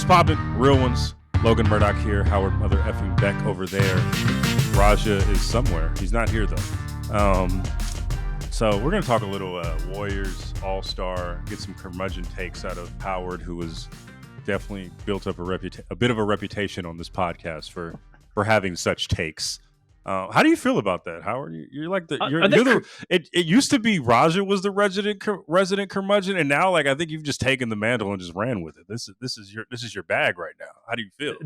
What's poppin'? Real ones. Logan Murdoch here. Howard Mother effing Beck over there. Raja is somewhere. He's not here though. So we're gonna talk a little Warriors All-Star. Get some curmudgeon takes out of Howard, who was definitely built up a bit of a reputation on this podcast for having such takes. How do you feel about that, Howard? You're like it used to be Raja was the resident curmudgeon, and now like I think you've just taken the mantle and just ran with it. This is your bag right now. How do you feel?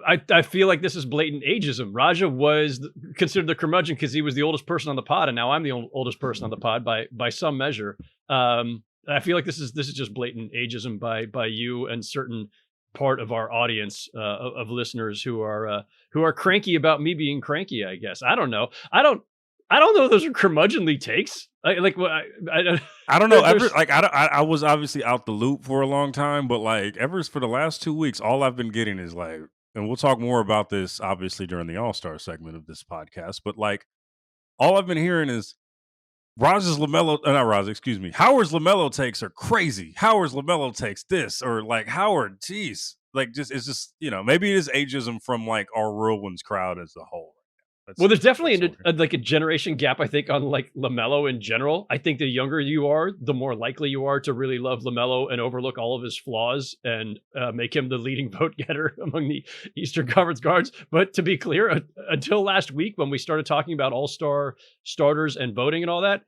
I feel like this is blatant ageism. Raja was considered the curmudgeon because he was the oldest person on the pod, and now I'm the oldest person on the pod by some measure. I feel like this is just blatant ageism by you and certain part of our audience of listeners who are cranky about me being cranky. I guess I don't know. I don't know. Those are curmudgeonly takes. I don't know. I was obviously out the loop for a long time, but like ever for the last 2 weeks, all I've been getting is like, and we'll talk more about this obviously during the All-Star segment of this podcast, but like all I've been hearing is Howard's LaMelo takes are crazy. Howard's LaMelo takes this, or like Howard, geez, like it's just maybe it is ageism from like our real ones crowd as a whole. There's definitely a generation gap, I think, on like LaMelo in general. I think the younger you are, the more likely you are to really love LaMelo and overlook all of his flaws and make him the leading vote getter among the Eastern Conference guards. But to be clear, until last week when we started talking about all-star starters and voting and all that,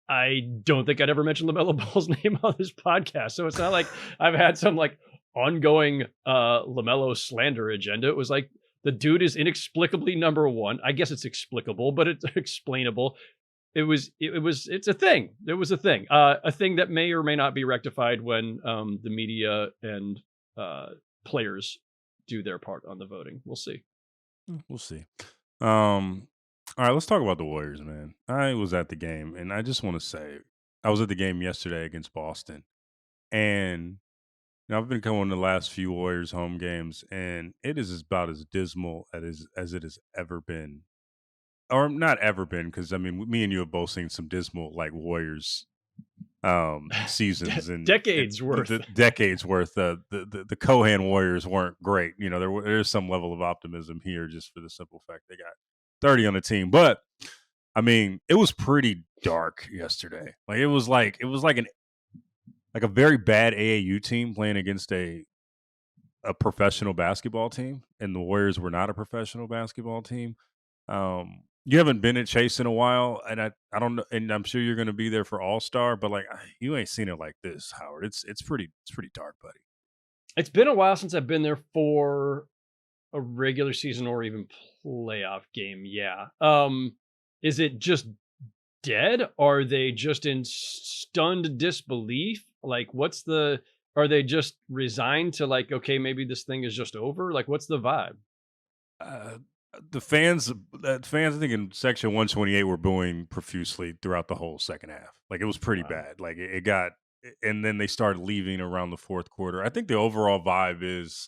I don't think I'd ever mentioned LaMelo Ball's name on this podcast. So it's not like I've had some like ongoing LaMelo slander agenda. It was like, the dude is inexplicably number one. I guess it's explicable, but it's explainable. It's a thing. There was a thing that may or may not be rectified when the media and players do their part on the voting. We'll see. We'll see. All right, let's talk about the Warriors, man. I was at the game, and I just want to say I was at the game yesterday against Boston, and I've been going the last few Warriors home games, and it is about as dismal as it has ever been, or not ever been, because I mean, me and you have both seen some dismal like Warriors seasons and decades worth. Decades worth. The Cohan Warriors weren't great. There's some level of optimism here, just for the simple fact they got 30 on the team, but I mean, it was pretty dark yesterday. Like it was like a very bad AAU team playing against a professional basketball team, and the Warriors were not a professional basketball team. You haven't been at Chase in a while, and I don't know, and I'm sure you're going to be there for All-Star, but like you ain't seen it like this, Howard. It's pretty dark, buddy. It's been a while since I've been there for a regular season or even playoff game. Yeah. Is it just dead? Are they just in stunned disbelief? Like are they just resigned to like, okay, maybe this thing is just over? Like, what's the vibe? The fans, I think in section 128 were booing profusely throughout the whole second half. Like it was pretty bad. Like it got, and then they started leaving around the fourth quarter. I think the overall vibe is,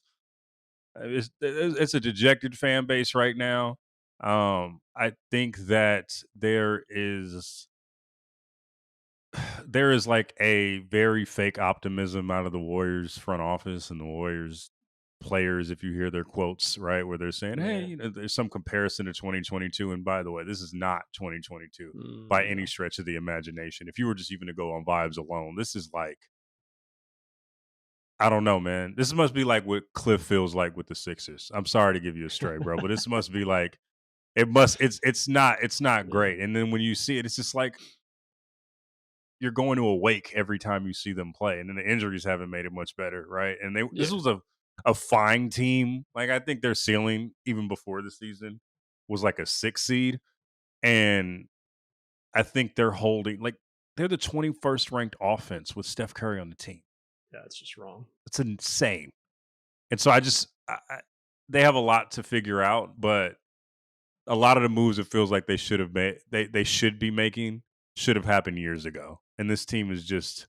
it's a dejected fan base right now. I think that there is like a very fake optimism out of the Warriors front office and the Warriors players, if you hear their quotes, right, where they're saying, hey, there's some comparison to 2022. And by the way, this is not 2022 by any stretch of the imagination. If you were just even to go on vibes alone, this is like, I don't know, man. This must be like what Cliff feels like with the Sixers. I'm sorry to give you a stray, bro, but this must be like, it's not great. And then when you see it, it's just like, you're going to awake every time you see them play, and then the injuries haven't made it much better, right? And this was a fine team. Like I think their ceiling, even before the season, was like a 6 seed, and I think they're the 21st ranked offense with Steph Curry on the team. Yeah, it's just wrong. It's insane, and so they have a lot to figure out, but a lot of the moves it feels like they should have made, they should be making, should have happened years ago. And this team is just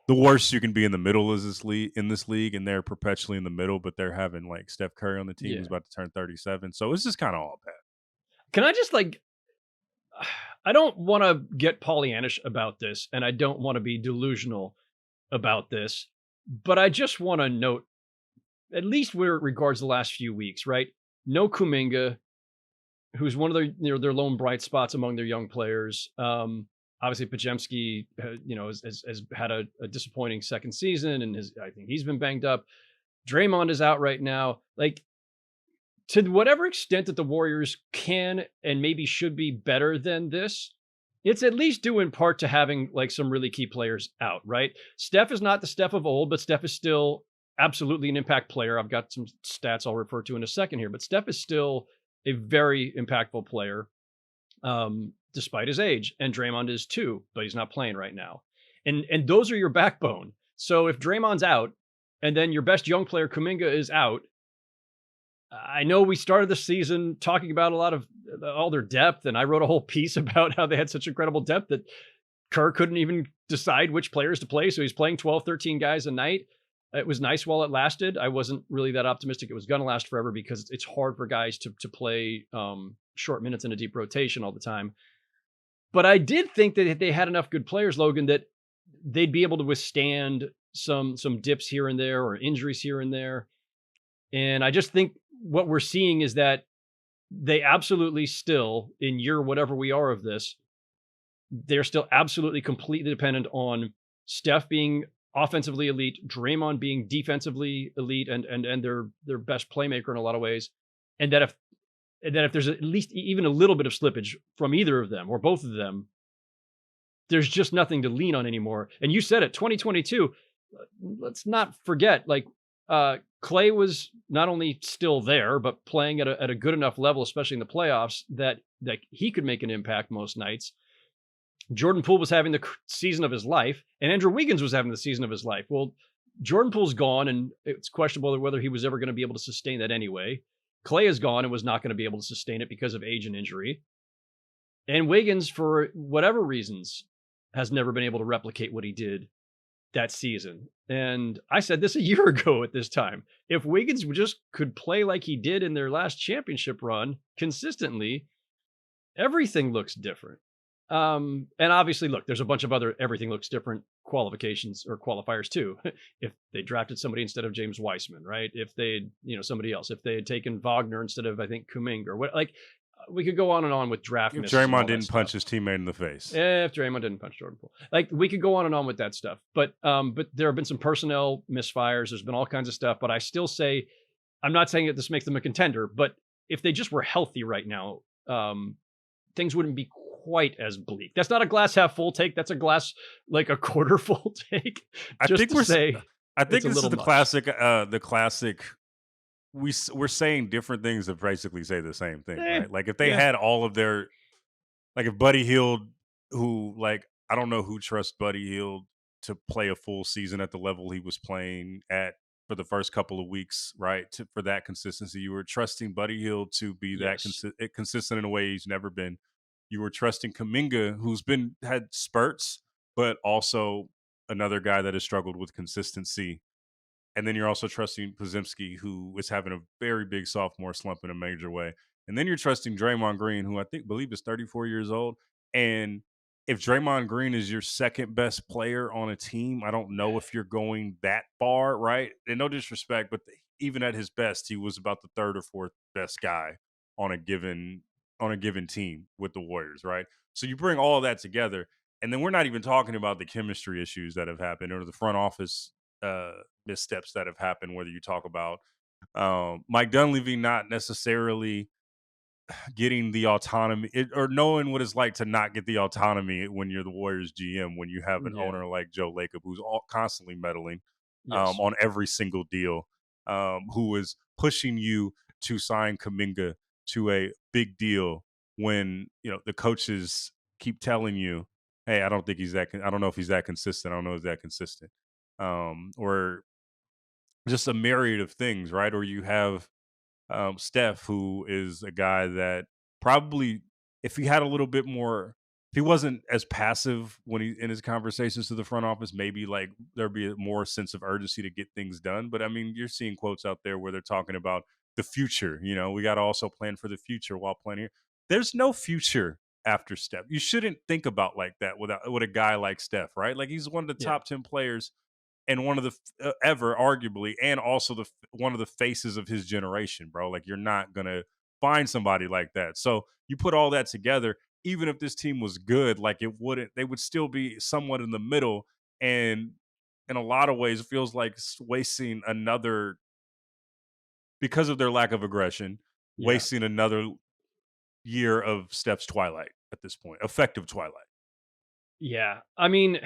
the worst you can be in the middle in this league, and they're perpetually in the middle, but they're having like Steph Curry on the team who's about to turn 37. So it's just kind of all bad. Can I just I don't want to get Pollyannish about this, and I don't want to be delusional about this, but I just want to note at least where it regards the last few weeks, right? No Kuminga, who's one of their lone bright spots among their young players. Obviously, Podziemski, has had a disappointing second season, and I think he's been banged up. Draymond is out right now. Like, to whatever extent that the Warriors can and maybe should be better than this, it's at least due in part to having like some really key players out, right? Steph is not the Steph of old, but Steph is still absolutely an impact player. I've got some stats I'll refer to in a second here, but Steph is still a very impactful player, despite his age. And Draymond is too, but he's not playing right now. And those are your backbone. So if Draymond's out, and then your best young player Kuminga is out, I know we started the season talking about a lot of all their depth, and I wrote a whole piece about how they had such incredible depth that Kerr couldn't even decide which players to play. So he's playing 12, 13 guys a night. It was nice while it lasted. I wasn't really that optimistic it was going to last forever because it's hard for guys to play short minutes in a deep rotation all the time. But I did think that they had enough good players, Logan, that they'd be able to withstand some dips here and there or injuries here and there. And I just think what we're seeing is that they absolutely still, in year whatever we are of this, they're still absolutely completely dependent on Steph being offensively elite, Draymond being defensively elite, and their best playmaker in a lot of ways. And that if there's at least even a little bit of slippage from either of them or both of them, there's just nothing to lean on anymore. And you said it, 2022. Let's not forget, like, Clay was not only still there, but playing at a good enough level, especially in the playoffs, that he could make an impact most nights. Jordan Poole was having the season of his life, and Andrew Wiggins was having the season of his life. Well, Jordan Poole's gone, and it's questionable whether he was ever going to be able to sustain that anyway. Clay is gone and was not going to be able to sustain it because of age and injury. And Wiggins, for whatever reasons, has never been able to replicate what he did that season. And I said this a year ago at this time. If Wiggins just could play like he did in their last championship run consistently, everything looks different. And obviously, look, there's a bunch of other everything looks different qualifications or qualifiers too. If they drafted somebody instead of James Wiseman, right? If they, somebody else, if they had taken Wagner instead of, I think, Kuminga or what, like, we could go on and on with draft. If Draymond didn't punch his teammate in the face. If Draymond didn't punch Jordan Poole, like, we could go on and on with that stuff. But there have been some personnel misfires. There's been all kinds of stuff. But I still say, I'm not saying that this makes them a contender. But if they just were healthy right now, things wouldn't be quite as bleak. That's not a glass half full take. That's a glass like a quarter full take. I think this is the much. classic. We're saying different things that basically say the same thing, right? Like if they had all of their, like if Buddy Hield, who, like, I don't know who trusts Buddy Hield to play a full season at the level he was playing at for the first couple of weeks, right? For that consistency, you were trusting Buddy Hield to be that consistent in a way he's never been. You were trusting Kuminga, who's had spurts, but also another guy that has struggled with consistency. And then you're also trusting Podziemski, who is having a very big sophomore slump in a major way. And then you're trusting Draymond Green, who I believe is 34 years old. And if Draymond Green is your second best player on a team, I don't know if you're going that far, right? And no disrespect, but even at his best, he was about the third or fourth best guy on a given team with the Warriors, right? So you bring all of that together, and then we're not even talking about the chemistry issues that have happened or the front office missteps that have happened, whether you talk about Mike Dunleavy not necessarily getting the autonomy or knowing what it's like to not get the autonomy when you're the Warriors GM, when you have an owner like Joe Lacob, who's constantly meddling on every single deal, who is pushing you to sign Kuminga to a big deal when, the coaches keep telling you, hey, I don't know if he's that consistent. I don't know if he's that consistent. Or just a myriad of things, right? Or you have Steph, who is a guy that probably, if he had a little bit more, if he wasn't as passive when he in his conversations to the front office, maybe like there'd be a more sense of urgency to get things done. But I mean, you're seeing quotes out there where they're talking about the future. We got to also plan for the future while playing here. There's no future after Steph. You shouldn't think about like that with a guy like Steph, right? Like, he's one of the top 10 players and one of the ever arguably, and also one of the faces of his generation, bro. Like you're not gonna find somebody like that. So you put all that together, even if this team was good, like it wouldn't, they would still be somewhat in the middle. And in a lot of ways, it feels like wasting another, because of their lack of aggression, Yeah. wasting another year of Steph's twilight at this point, effective twilight. Yeah. I mean,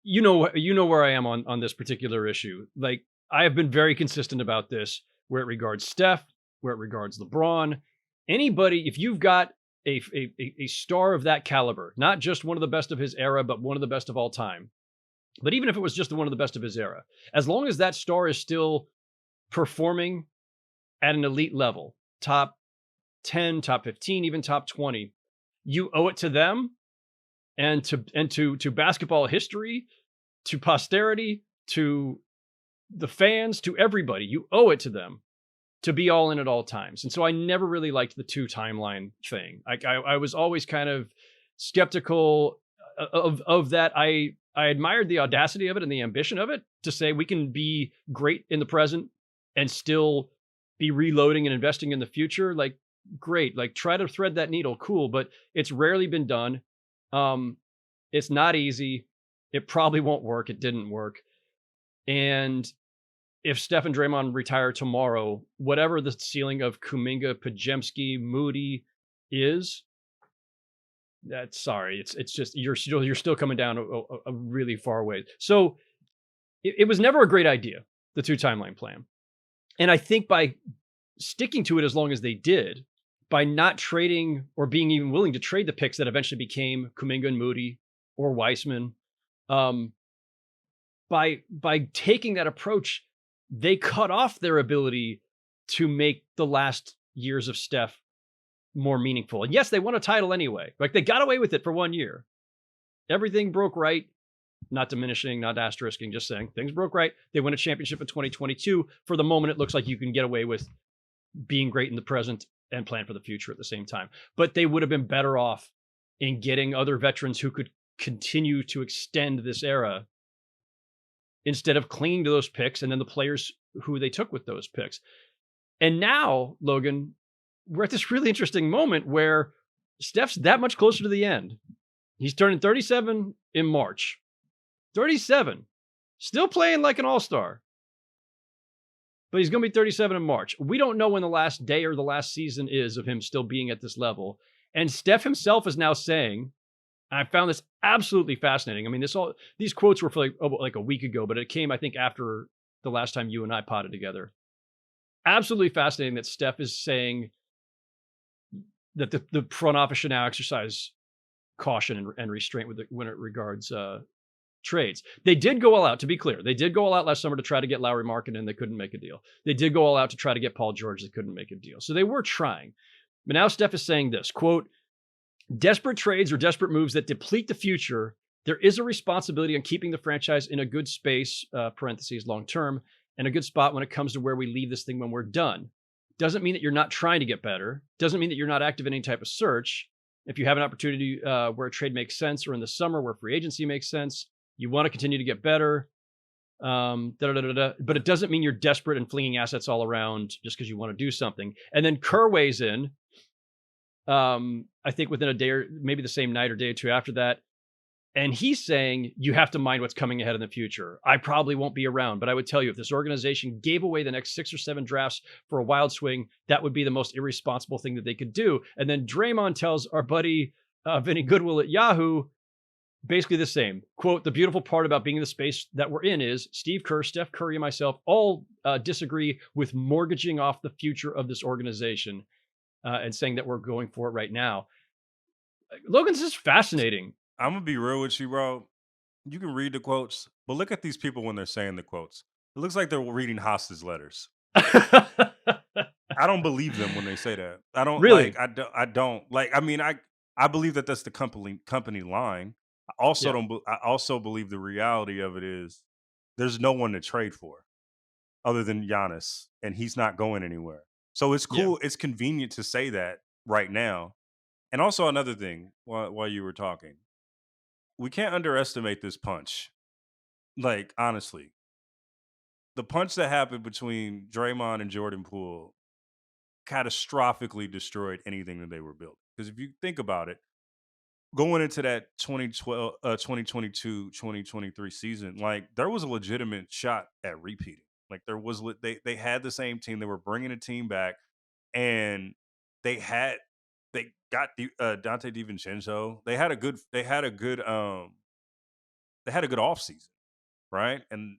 you know where I am on this particular issue. Like I have been very consistent about this where it regards Steph, where it regards LeBron, anybody. If you've got a star of that caliber, not just one of the best of his era, but one of the best of all time. But even if it was just one of the best of his era, as long as that star is still performing at an elite level, top 10, top 15, even top 20, you owe it to them and to basketball history, to posterity, to the fans, to everybody. You owe it to them to be all in at all times. And so I never really liked the two timeline thing. I was always kind of skeptical of that. I admired the audacity of it and the ambition of it to say we can be great in the present and still be reloading and investing in the future. Like great, like try to thread that needle, cool, but it's rarely been done. It's not easy. It probably won't work. It didn't work. And if Steph and Draymond retire tomorrow, whatever the ceiling of Kuminga, Pajemski, Moody is, that's sorry. It's just you're still coming down a really far way. So it was never a great idea, the two timeline plan. And I think by sticking to it as long as they did, by not trading or being even willing to trade the picks that eventually became Kuminga and Moody or Weissman, um, by taking that approach, they cut off their ability to make the last years of Steph more meaningful. And yes, they won a title anyway. Like they got away with it for 1 year. Everything broke right. Not diminishing, not asterisking, just saying things broke right. They win a championship in 2022. For the moment, it looks like you can get away with being great in the present and plan for the future at the same time. But they would have been better off in getting other veterans who could continue to extend this era instead of clinging to those picks and then the players who they took with those picks. And now, Logan, we're at this really interesting moment where Steph's that much closer to the end. He's turning 37 in March. 37. Still playing like an all-star. But he's going to be 37 in March. We don't know when the last day or the last season is of him still being at this level. And Steph himself is now saying, and I found this absolutely fascinating. I mean, these quotes were for like a week ago, but it came, I think, after the last time you and I potted together. Absolutely fascinating that Steph is saying that the front office should now exercise caution and restraint when it regards trades. They did go all out, to be clear. They did go all out last summer to try to get Lowry Markkanen, and they couldn't make a deal. They did go all out to try to get Paul George. They couldn't make a deal. So they were trying. But now Steph is saying this, quote, desperate trades or desperate moves that deplete the future, there is a responsibility on keeping the franchise in a good space, parentheses, long term, and a good spot when it comes to where we leave this thing when we're done. Doesn't mean that you're not trying to get better. Doesn't mean that you're not active in any type of search. If you have an opportunity where a trade makes sense or in the summer where free agency makes sense, you want to continue to get better. But it doesn't mean you're desperate and flinging assets all around just because you want to do something. And then Kerr weighs in, I think within a day or maybe the same night or day or two after that. And he's saying, you have to mind what's coming ahead in the future. I probably won't be around, but I would tell you if this organization gave away the next 6 or 7 drafts for a wild swing, that would be the most irresponsible thing that they could do. And then Draymond tells our buddy Vinny Goodwill at Yahoo basically the same. Quote, the beautiful part about being in the space that we're in is Steve Kerr, Steph Curry, and myself all disagree with mortgaging off the future of this organization and saying that we're going for it right now. Logan, this is fascinating. I'm gonna be real with you, bro. You can read the quotes, but look at these people when they're saying the quotes. It looks like they're reading hostage letters. I don't believe them when they say that. I don't Really? like. I don't like. I mean, I believe that that's the company line. I also Yeah. don't. I also believe the reality of it is there's no one to trade for other than Giannis, and he's not going anywhere. So it's Yeah. cool. It's convenient to say that right now. And also another thing, while you were talking, we can't underestimate this punch. like honestly, the punch that happened between Draymond and Jordan Poole catastrophically destroyed anything that they were building. Because if you think about it, going into that 2012, 2022, 2023 season, like there was a legitimate shot at repeating. Like there was, they had the same team. They were bringing a team back, and they had they got Dante DiVincenzo. They had a good offseason, right? And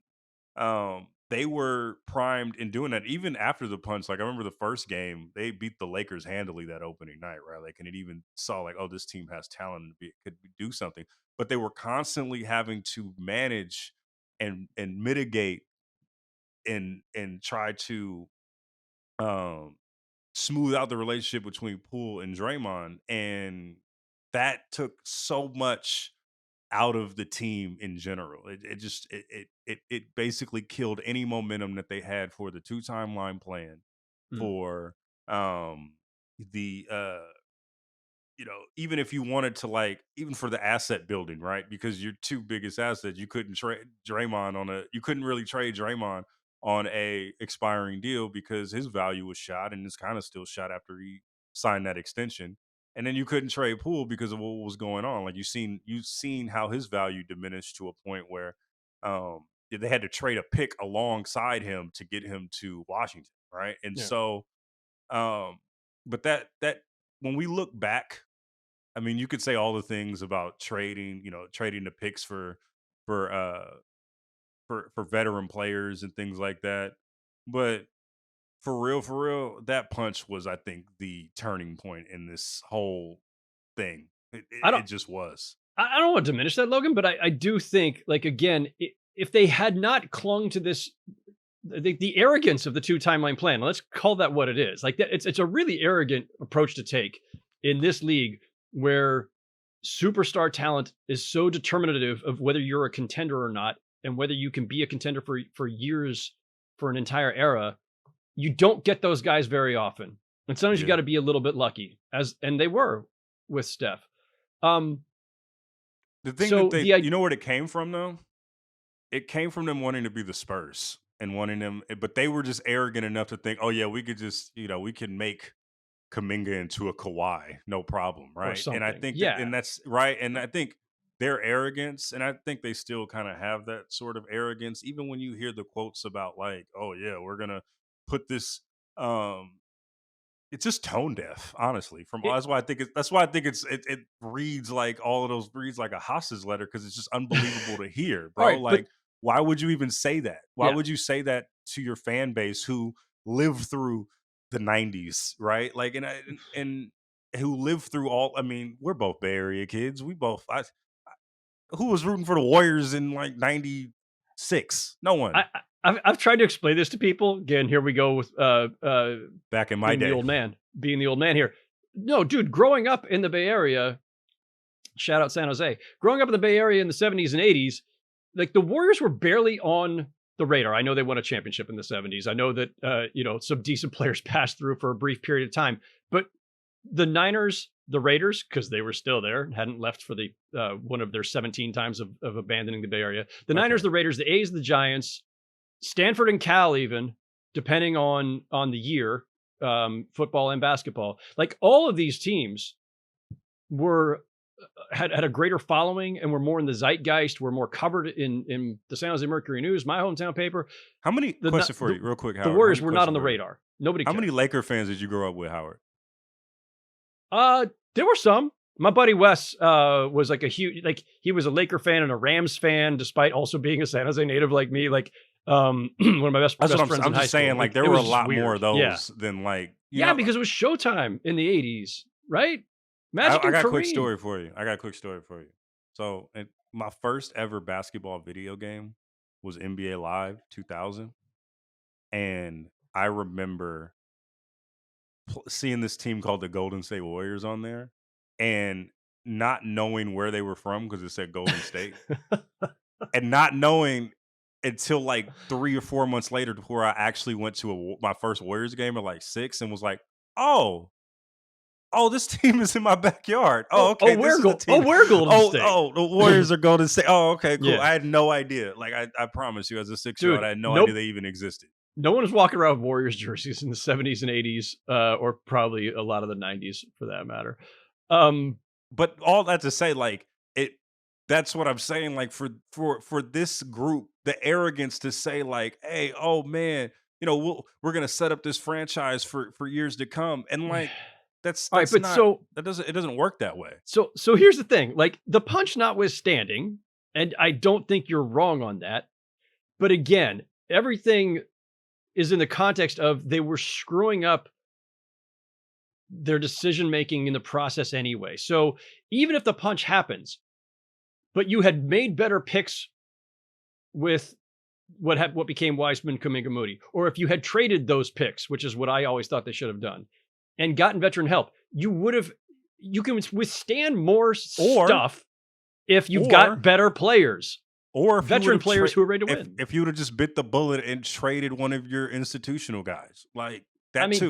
they were primed in doing that even after the punch. Like I remember the first game, they beat the Lakers handily that opening night, right? Like, and it even saw like, oh, this team has talent to could do something. But they were constantly having to manage and mitigate and try to um smooth out the relationship between Poole and Draymond, and that took so much out of the team in general. It basically killed any momentum that they had for the two timeline plan Mm. for um the even if you wanted to, like, even for the asset building, right? Because your two biggest assets, you couldn't really trade Draymond on a expiring deal because his value was shot and it's kind of still shot after he signed that extension. And then you couldn't trade Poole because of what was going on. Like you've seen how his value diminished to a point where they had to trade a pick alongside him to get him to Washington, right? And Yeah. so but that when we look back, I mean, you could say all the things about trading the picks for uh for veteran players and things like that. But for real, that punch was, I think, the turning point in this whole thing. It, I it, don't it just was. I don't want to diminish that, Logan, but I do think, like, again, if they had not clung to this, the arrogance of the two timeline plan, let's call that what it is. Like that, it's a really arrogant approach to take in this league where superstar talent is so determinative of whether you're a contender or not, and whether you can be a contender for years, for an entire era. You don't get those guys very often, and sometimes you got Yeah. to be a little bit lucky, as and they were with Steph. Um, The thing that so they, the you know, where it came from though? It came from them wanting to be the Spurs and wanting them, but they were just arrogant enough to think, oh yeah, we could just, we can make Kaminga into a Kawhi, no problem, or right? And I something, think that, yeah. and that's right. And I think their arrogance, and I think they still kind of have that sort of arrogance, even when you hear the quotes about like, oh yeah, we're gonna put this. It's just tone deaf, honestly. It, That's why I think it reads like all of those reads like a hostage letter because it's just unbelievable to hear, all bro. right, but Like, why would you even say that? Why yeah, would you say that to your fan base who lived through the '90s, right? Like, and who lived through all. I mean, we're both Bay Area kids. Who was rooting for the Warriors in like '96? No one I've tried to explain this to people. Again, here we go with back in my being the day. old man, here. No, dude, growing up in the Bay Area, shout out San Jose. Growing up in the Bay Area in the 70s and 80s, like the Warriors were barely on the radar. I know they won a championship in the 70s. I know that some decent players passed through for a brief period of time, but the Niners, the Raiders, because they were still there, hadn't left for the one of their 17 times of abandoning the Bay Area. The Niners, Okay, the Raiders, the A's, the Giants, Stanford and Cal, even depending on the year, football and basketball. Like all of these teams were had a greater following and were more in the zeitgeist, were more covered in the San Jose Mercury News, my hometown paper. how many The question for the, you, real quick, the Howard? How Warriors many were not question on the for you? radar. Nobody How many cared. Laker fans did you grow up with, Howard? There were some. My buddy Wes was like a huge, like he was a Laker fan and a Rams fan, despite also being a San Jose native like me. Like one of my best That's what best friends I'm in high just saying. school. Like Like there it were a was just lot more weird. of Yeah, those than yeah, because it was Showtime in the '80s, right? Magic I and got a quick Kareem. story for you. I got a quick story for you. So my first ever basketball video game was NBA Live 2000, and I remember seeing this team called the Golden State Warriors on there, and not knowing where they were from because it said Golden State, and not knowing until like 3 or 4 months later before I actually went to my first Warriors game at like 6 and was like, oh, oh, this team is in my backyard. Oh, Oh, okay, this is the team. we're Golden State. The Warriors are Golden State. Oh, okay, cool. Yeah, I had no idea. Like I promise you, as a 6-year-old, dude. I had no idea Nope. they even existed. No one was walking around with Warriors jerseys in the 70s and 80s, or probably a lot of the 90s for that matter. But all that to say, like it. That's what I'm saying. Like for this group, the arrogance to say like, "Hey, oh man, we're gonna set up this franchise for years to come," and like All right, that's but not it doesn't work that way. so here's the thing. Like the punch notwithstanding, and I don't think you're wrong on that. But again, everything is in the context of they were screwing up their decision making in the process anyway. So even if the punch happens, but you had made better picks with what became Wiseman, Kuminga, Moody, or if you had traded those picks, which is what I always thought they should have done, and gotten veteran help, you can withstand more Or stuff if you've or got better players, or if you veteran would have players who are ready to win. if you would have just bit the bullet and traded one of your institutional guys, like I that mean, too.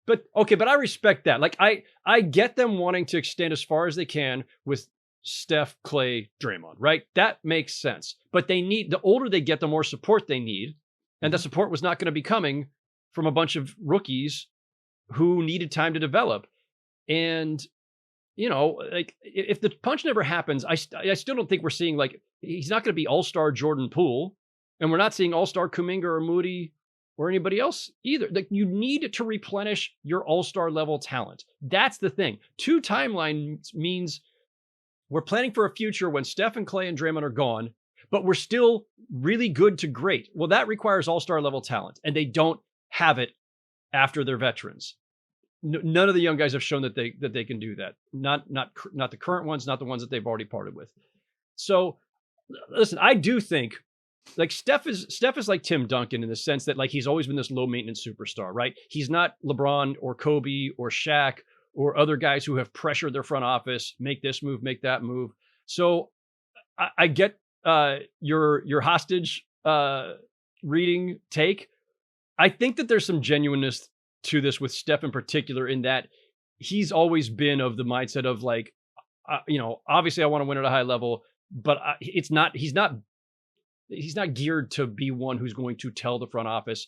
but okay, but I respect that. Like I get them wanting to extend as far as they can with Steph, Clay, Draymond, right? That makes sense. But the older they get, the more support they need. And the Mhm. support was not going to be coming from a bunch of rookies who needed time to develop. And, like if the punch never happens, I still don't think we're seeing like, he's not going to be all-star Jordan Poole. And we're not seeing all-star Kuminga or Moody or anybody else either. Like you need to replenish your all-star level talent. That's the thing. 2 timelines means we're planning for a future when Steph and Clay and Draymond are gone, but we're still really good to great. Well, that requires all-star level talent, and they don't have it after they're veterans. None of the young guys have shown that they can do that. Not the current ones, not the ones that they've already parted with. So, listen, I do think like Steph is like Tim Duncan in the sense that like he's always been this low maintenance superstar, right? He's not LeBron or Kobe or Shaq or other guys who have pressured their front office, make this move, make that move. So I get your hostage reading take. I think that there's some genuineness to this with Steph in particular, in that he's always been of the mindset of like, obviously I want to win at a high level, but he's not geared to be one who's going to tell the front office,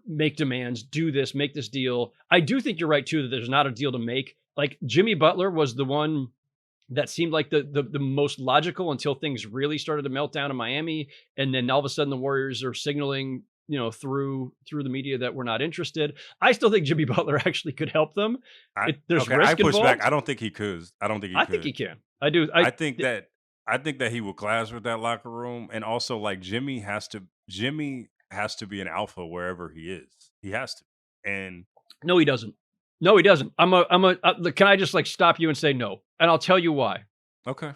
make demands, do this, make this deal. I do think you're right too that there's not a deal to make. Like Jimmy Butler was the one that seemed like the most logical until things really started to melt down in Miami, and then all of a sudden the Warriors are signaling, through the media that we're not interested. I still think Jimmy Butler actually could help them. There's I risk push back. involved. I don't think he could. I don't think he I could. think he can. I do. I think that he will clash with that locker room, and also like Jimmy has to be an alpha wherever he is. He has to. And No, he doesn't. No, he doesn't. Can I just like stop you and say no? And I'll tell you why. okay,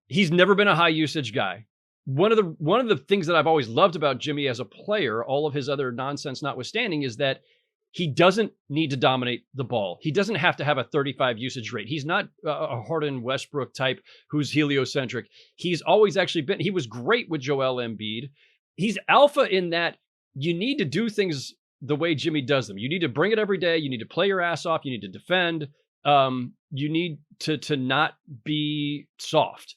He's never been a high usage guy. One of the things that I've always loved about Jimmy as a player, all of his other nonsense notwithstanding, is that he doesn't need to dominate the ball. He doesn't have to have a 35 usage rate. He's not a Harden Westbrook type who's heliocentric. He's always actually been, he was great with Joel Embiid. He's alpha in that you need to do things the way Jimmy does them. You need to bring it every day. You need to play your ass off. You need to defend. You need to not be soft.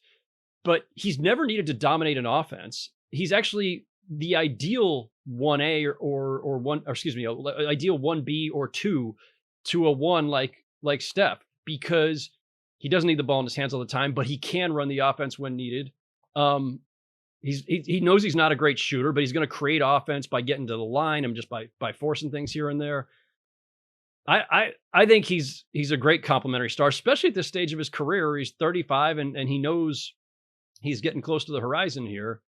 But he's never needed to dominate an offense. He's actually the ideal 1A or one, or excuse me, ideal 1B or 2 to a 1 like Steph, because he doesn't need the ball in his hands all the time, but he can run the offense when needed. He knows he's not a great shooter, but he's going to create offense by getting to the line and just by forcing things here and there. I think he's a great complimentary star, especially at this stage of his career. He's 35 and he knows he's getting close to the horizon here.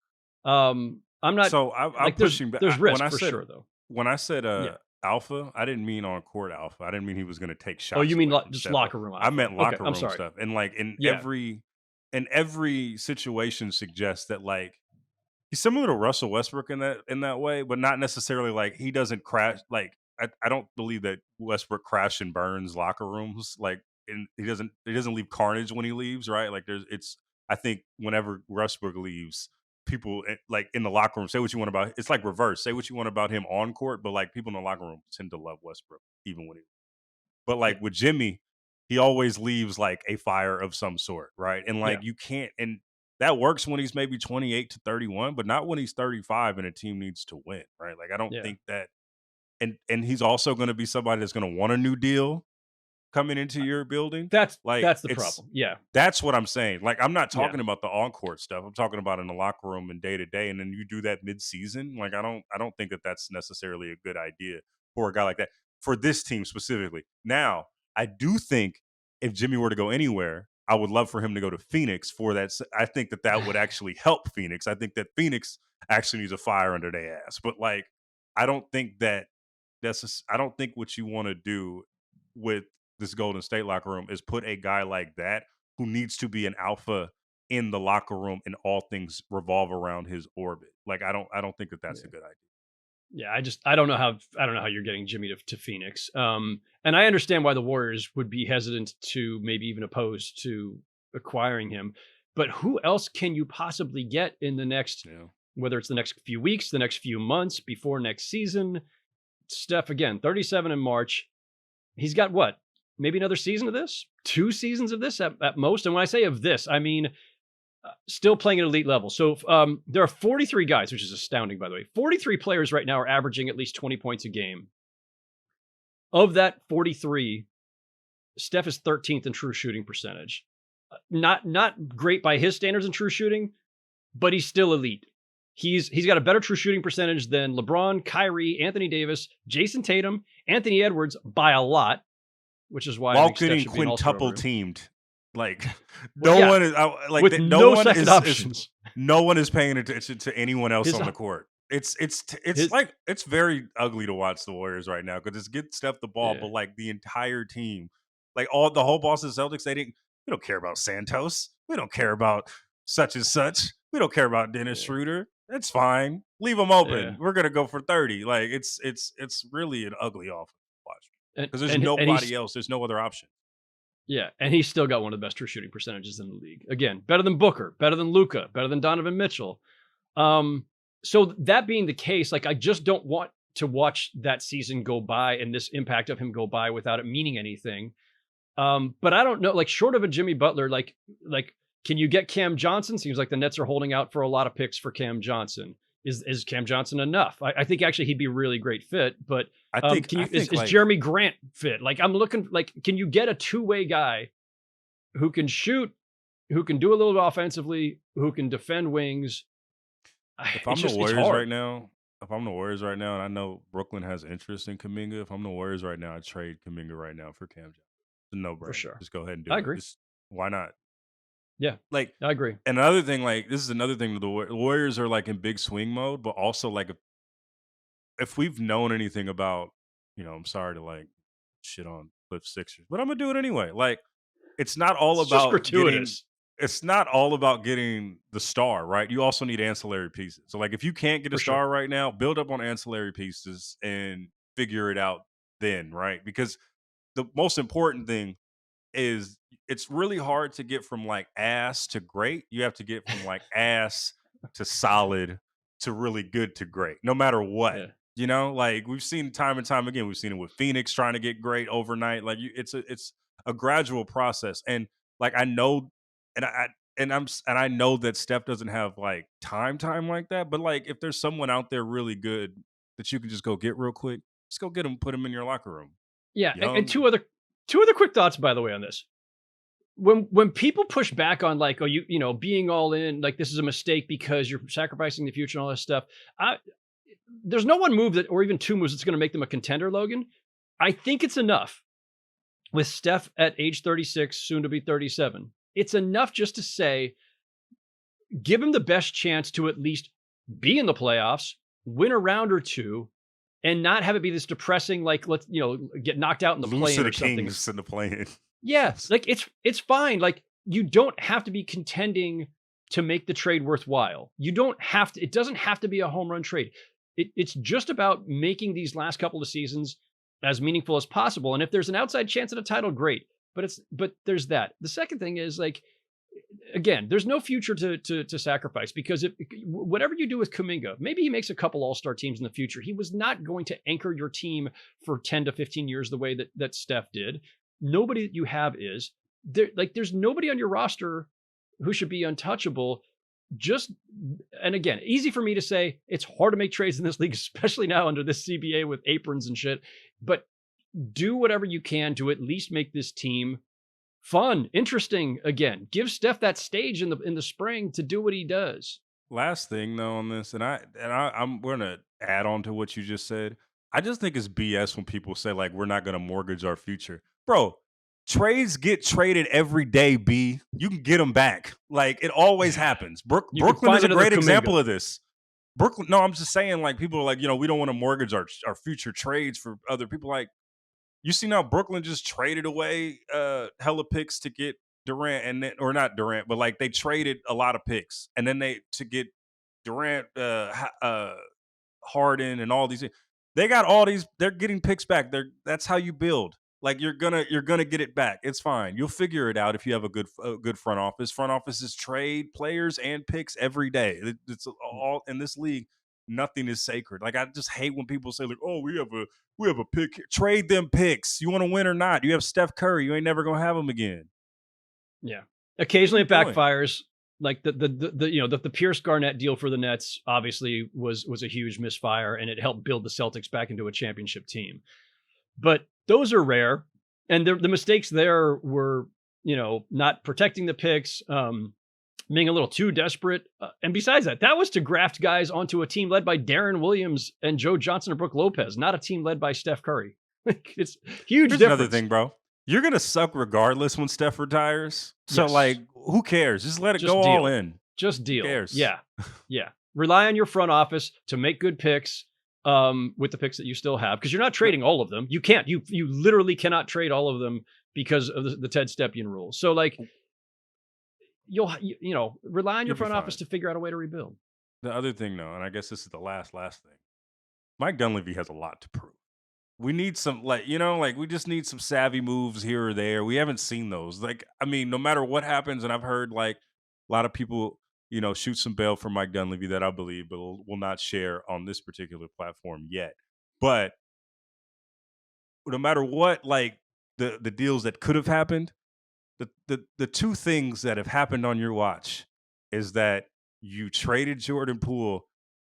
I'm not. so I'm Like pushing back. there's risk When I for said sure though. when I said Yeah. alpha, I didn't mean on court alpha. I didn't mean he was going to take Oh, shots you mean away from just Steph. locker room I alpha? meant Okay, locker I'm room sorry. stuff, and like Yeah. in every situation suggests that like he's similar to Russell Westbrook in that way, but not necessarily like he doesn't crash. Like I don't believe that Westbrook crash and burns locker rooms. Like and he doesn't leave carnage when he leaves, right? Like I think whenever Westbrook leaves, people like in the locker room say what you want about. It's like reverse. Say what you want about him on court, but like people in the locker room tend to love Westbrook even when he. But Yeah. like with Jimmy, he always leaves like a fire of some sort, right? And Yeah. like you can't, and that works when he's maybe 28 to 31, but not when he's 35 and a team needs to win, right? Like I don't Yeah. think that, and he's also going to be somebody that's going to want a new deal coming into your building. Like That's the problem. Yeah. that's what I'm saying. Like I'm not Yeah. talking about the on-court stuff. I'm talking about in the locker room and day to day. And then you do that mid-season. Like I don't think that that's necessarily a good idea for a guy like that for this team specifically. Now, I do think if Jimmy were to go anywhere, I would love for him to go to Phoenix for that. I think that that would actually help Phoenix. I think that Phoenix actually needs a fire under their ass. But like, I don't think that I don't think what you want to do with this Golden State locker room is put a guy like that who needs to be an alpha in the locker room and all things revolve around his orbit. Like I don't think that that's a Yeah. good idea. Yeah, I don't know how you're getting Jimmy to Phoenix. And I understand why the Warriors would be hesitant to maybe even opposed to acquiring him. But who else can you possibly get in the next, Yeah. whether it's the next few weeks, the next few months, before next season? Steph, again, 37 in March. He's got what? Maybe another season of this? 2 seasons of this at most. And when I say of this, I mean still playing at elite level. So there are 43 guys, which is astounding, by the way. 43 players right now are averaging at least 20 points a game. Of that 43, Steph is 13th in true shooting percentage. Not great by his standards in true shooting, but he's still elite. He's got a better true shooting percentage than LeBron, Kyrie, Anthony Davis, Jason Tatum, Anthony Edwards by a lot, which is why I While think Steph getting should be an all-star quintuple over him. teamed, like Well, no yeah, one is like with no no one second is options. no one is paying attention to anyone else His on the court. It's his like it's very ugly to watch the Warriors right now because it's get Steph the ball, yeah. but like the entire team, like all the whole Boston Celtics, we don't care about Santos, we don't care about such and such, we don't care about Dennis Yeah. Schroeder. It's fine, leave them Yeah. open. We're gonna go for 30. Like it's really an ugly offense to watch because there's And he's nobody else. There's no other option. yeah, and he's still got one of the best true shooting percentages in the league. Again, better than Booker, better than Luka, better than Donovan Mitchell. So that being the case, like I just don't want to watch that season go by and this impact of him go by without it meaning anything. But I don't know, like short of a Jimmy Butler, like can you get Cam Johnson? Seems like the Nets are holding out for a lot of picks for Cam Johnson. Is Cam Johnson enough? I think actually he'd be a really great fit, but is like, Jeremy Grant fit? Like I'm looking like, can you get a two-way guy who can shoot, who can do a little offensively, who can defend wings? if I'm the Warriors right now, and I know Brooklyn has interest in Kuminga, if I'm the Warriors right now, I'd trade Kuminga right now for Cam Johnson. It's a no-brainer. For sure. Just go ahead and do I it. agree. Why not? Yeah, Like I agree. another thing, like this is another thing. The Warriors are like in big swing mode, but also like if we've known anything about, I'm sorry to like shit on Cliff Sixers, but I'm gonna do it anyway. Like it's not all It's just about getting. gratuitous. It's not all about getting the star, right? You also need ancillary pieces. So, like, if you can't get a For sure. star right now, build up on ancillary pieces and figure it out then, right? Because the most important thing is it's really hard to get from like ass to great. You have to get from like ass to solid to really good to great, no matter what. Yeah. Like we've seen time and time again. We've seen it with Phoenix trying to get great overnight. Like it's a gradual process, and like I know, and I know that Steph doesn't have like time like that. But like if there's someone out there really good that you can just go get real quick, just go get him, put him in your locker room. Yeah, and Young. two other quick thoughts, by the way, on this. When people push back on like, oh, you know, being all in, like this is a mistake because you're sacrificing the future and all this stuff. There's no one move that, or even two moves that's going to make them a contender, Logan. I think it's enough with Steph at age 36, soon to be 37. It's enough just to say, give him the best chance to at least be in the playoffs, win a round or two, and not have it be this depressing, like let's get knocked out in the play-in or something. Kings in the play-in. Yeah, like it's fine. Like you don't have to be contending to make the trade worthwhile. You don't have to. It doesn't have to be a home run trade. It's just about making these last couple of seasons as meaningful as possible. And if there's an outside chance at a title, great. But there's that. The second thing is like again, there's no future to sacrifice, because whatever you do with Kuminga, maybe he makes a couple all-star teams in the future. He was not going to anchor your team for 10 to 15 years the way that Steph did. Nobody that you have is there. Like, there's nobody on your roster who should be untouchable. And again, easy for me to say. It's hard to make trades in this league, especially now under this CBA with aprons and shit. But do whatever you can to at least make this team fun, interesting again. Give Steph that stage in the spring to do what he does. Last thing though on this, I'm gonna add on to what you just said. I just think it's BS when people say like we're not gonna mortgage our future, bro. Trades get traded every day. B, you can get them back. Like it always happens. Brooklyn is a great example of this. Brooklyn. No, I'm just saying. Like people are like, we don't want to mortgage our future trades for other people. Like, you see now Brooklyn just traded away hella picks to get Durant, and then, or not Durant, but like they traded a lot of picks, and then to get Durant, Harden, and all these. They got all these. They're getting picks back. That's how you build. Like you're gonna get it back. It's fine. You'll figure it out if you have a good front office. Front offices trade players and picks every day. It's all in this league. Nothing is sacred. Like I just hate when people say like, "Oh, we have a pick." Trade them picks. You want to win or not? You have Steph Curry. You ain't never gonna have him again. Yeah, occasionally it backfires. Like the Pierce Garnett deal for the Nets obviously was a huge misfire, and it helped build the Celtics back into a championship team. But those are rare, and the mistakes there were not protecting the picks. Being a little too desperate. And besides that was to graft guys onto a team led by Darren Williams and Joe Johnson and Brook Lopez, not a team led by Steph Curry. It's huge difference. Another thing, bro. You're going to suck regardless when Steph retires. So, like, who cares? Just let it go all in. Just deal. Who cares? Yeah. Yeah. Rely on your front office to make good picks with the picks that you still have, because you're not trading all of them. You can't. You literally cannot trade all of them because of the Ted Stepien rule. So, like, you'll rely on your front office to figure out a way to rebuild. The other thing, though, and I guess this is the last thing, Mike Dunleavy has a lot to prove. We need some, we just need some savvy moves here or there. We haven't seen those. Like, I mean, no matter what happens, and I've heard like a lot of people, shoot some bail for Mike Dunleavy that I believe, but will not share on this particular platform yet. But no matter what, like the deals that could have happened, the two things that have happened on your watch is that you traded Jordan Poole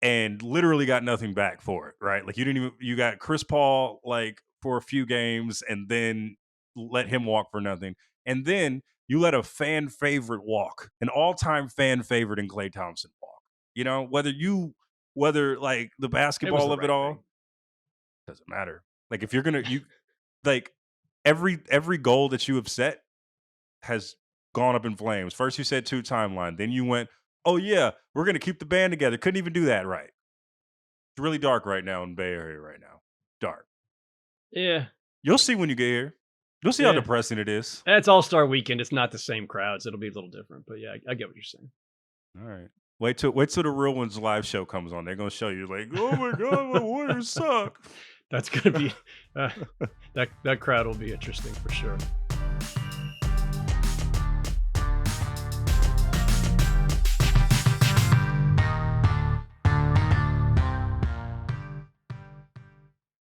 and literally got nothing back for it, right? Like you got Chris Paul like for a few games and then let him walk for nothing. And then you let a fan favorite walk, an all-time fan favorite in Klay Thompson walk. Whether like the basketball of it all, doesn't matter. Like if you're going to, like every goal that you have set has gone up in flames. First you said 2 timeline, then you went, oh yeah, we're going to keep the band together. Couldn't even do that right. It's really dark right now in Bay Area right now. Dark. Yeah. You'll see when you get here. You'll see how depressing it is. It's All-Star Weekend. It's not the same crowds. It'll be a little different. But yeah, I get what you're saying. All right. Wait till the Real Ones live show comes on. They're going to show you like, oh my God, my Warriors suck. That's going to be, that crowd will be interesting for sure.